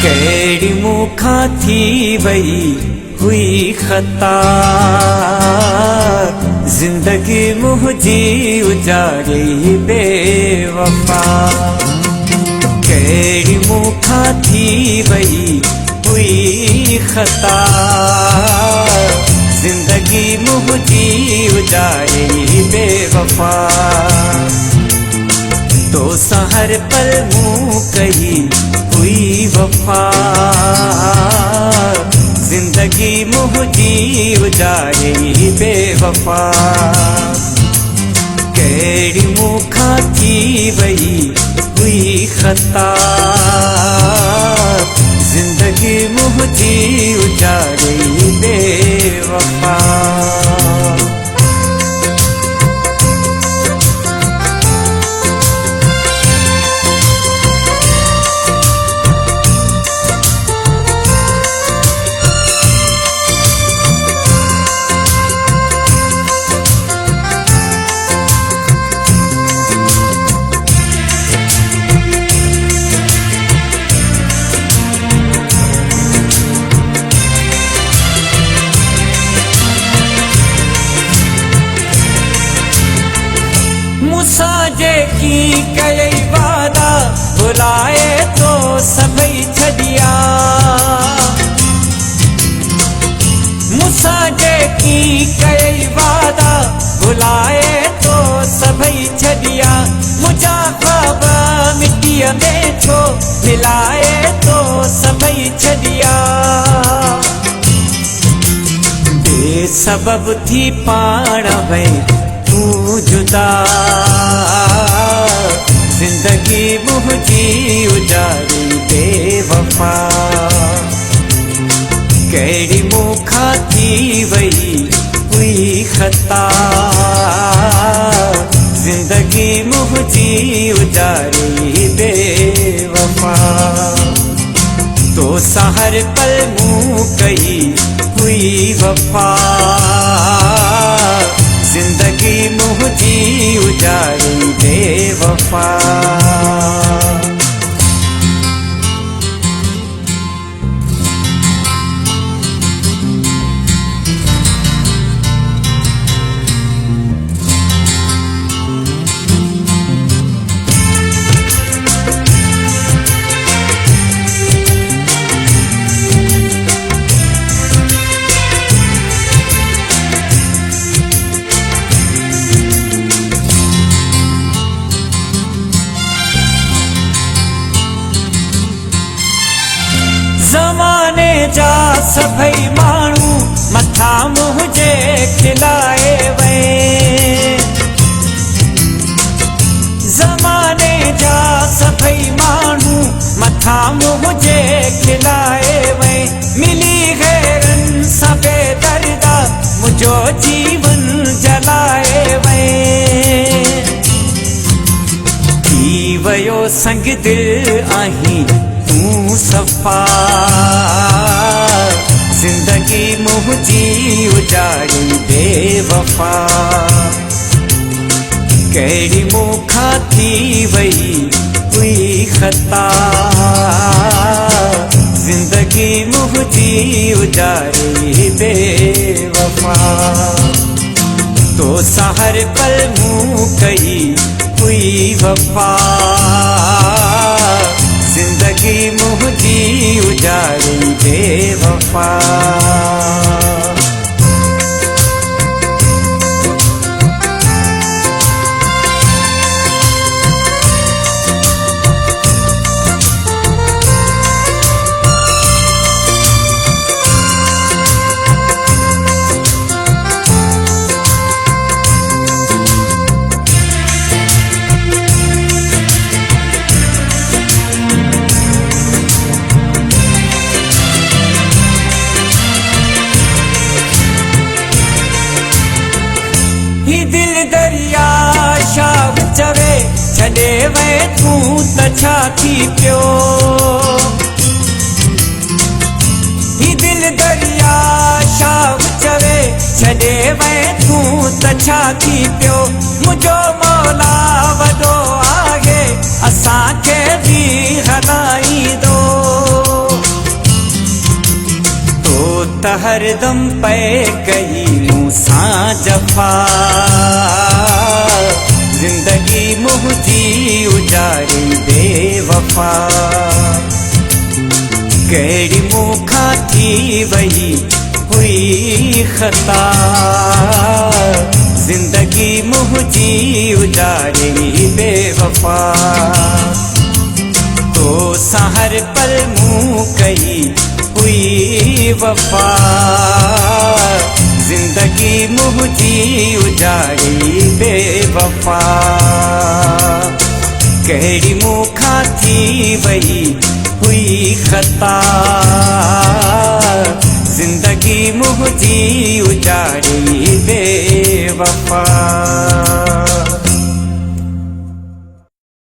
कहिड़ी मूंखां थी वई हुई ख़ता, ज़िंदगी मुंहिंजी उजाड़ी बेवफ़ा। कहिड़ी मूंखां थी वई हुई ख़ता, ज़िंदगी मुंहिंजी उजाड़ी बेवफ़ा। तो हर पल मूं कई हुई वफ़ा, ज़िंदगी मुंहिंजी उजाड़ी बेवफ़ा। कहिड़ी मूंखां थी वई हुई ख़ता, ज़िंदगी मुंहिंजी उजाड़ी बेवफ़ा। मूंसां जेकी कई वादा भुलाए तो सभई छॾिया, मूंसां जेकी कई वादा भुलाए तो सभई छॾिया। मुंहिंजा ख्वाब मिटीअ में छो मिलाए तो सभई छॾिया। बेसबब थी पाण वई तूं जुदा, ज़िंदगी मुंहिंजी उजाड़ी बेवफ़ा। कहिड़ी मूंखां थी वई हुई ख़ता, ज़िंदगी मुंहिंजी उजाड़ी बेवफ़ा। तो हर पल मूं कई हुई वफ़ा, ज़िंदगी मुंहिंजी उजाड़ी बेवफ़ा। ज़माने जा सभई माण्हू मथा मुंहिंजे खिलाए वए, ज़माने जा सभई माण्हू मथा मुंहिंजे खिलाए वए। मिली गैरनि सां बेदर्दा मुंहिंजो जीवन जलाए वए। थी वयो संग दिल आहीं तूं सफ़ा, ज़िंदगी मुंहिंजी उजाड़ी बेवफ़ा। कहिड़ी मूंखां थी वई हुई ख़ता, ज़िंदगी मुंहिंजी उजाड़ी बेवफ़ा। तो हर पल मूं कई हुई वफ़ा, ज़िंदगी मुंहिंजी उजाड़ी बेवफ़ा। दिल दरिया शाह चवे छॾे वए तूं त छा थी पियो। ही दिल दरिया शाह चवे छॾे वए तूं त छा थी पियो। मुंहिंजो मौला वॾो आहे असांखे बि हलाईंदो। त हरदम पे कही मूसा जफा, जिंदगी मुझी उजाड़ी बेवफा। कहिड़ी मूंखां थी वही हुई खता, जिंदगी मुझी उजाड़ी बेवफा। तो सहर पल मुँह कही हुई वफा, जिंदगी मुझी उजाड़ी बेवफा। कहिड़ी मूंखां थी वही हुई खता, जिंदगी मुझी उजाड़ी बेवफा।